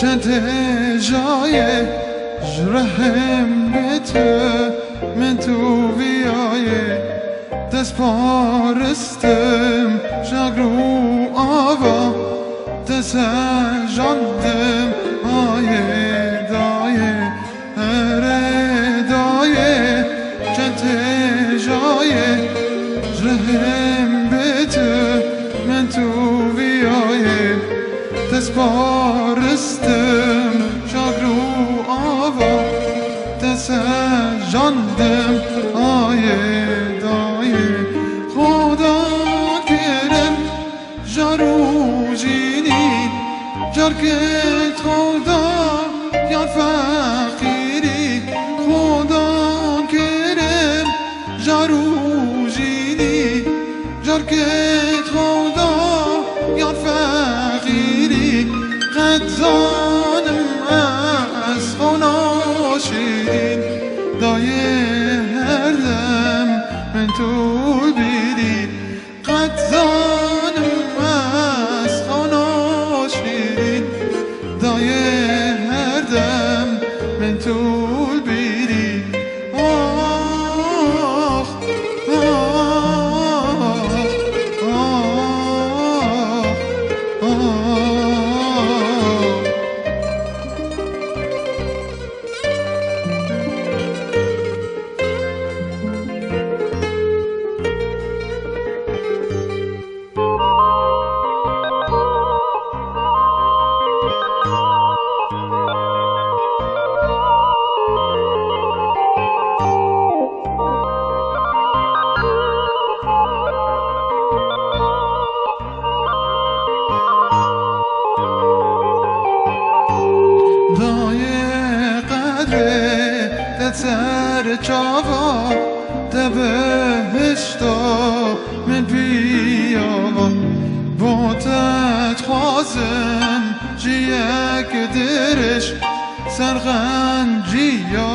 چند جای جرهم به تو من تو بیای دست پارستم شگرو آوا دست جاندم آیه دایه هره دایه چند جای جرهم به تو من تو بیای دست پارستم شگرو آوا دست جاندم آیه دایه خدا کرم جارو جینی جار که خدا یا فقیری خدا کرم جارو جینی جار که خدا یا فقیری قد زانم از خونه شیرین دایه هر دم من تو بیری قد زانم از خونه شیرین دایه هر دم من تو بیری آخ سر چاوا دبهشتا من بیا با تت خوازم جیک درش سرغنجیا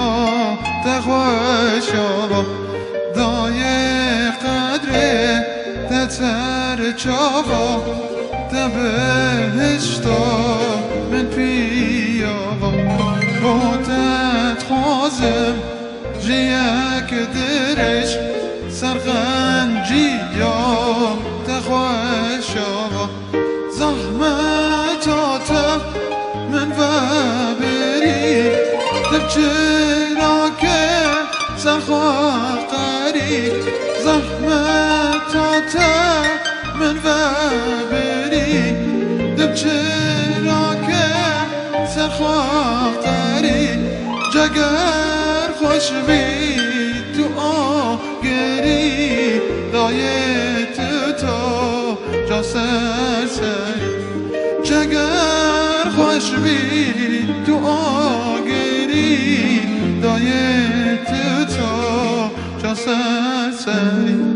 تخوشا دای قدره سر چاوا دبهشتا من بیا با تت خوازم جیک درش سرغنجیا تخوشا زحمتاتم من و بری دب چرا که سرخواه قری زحمتاتم من و بری دب چرا که سرخواه قری جگر خوش بی تو آگری دایه تو جا سرسری جگر خوش بی تو آگری دایه تو جا سرسری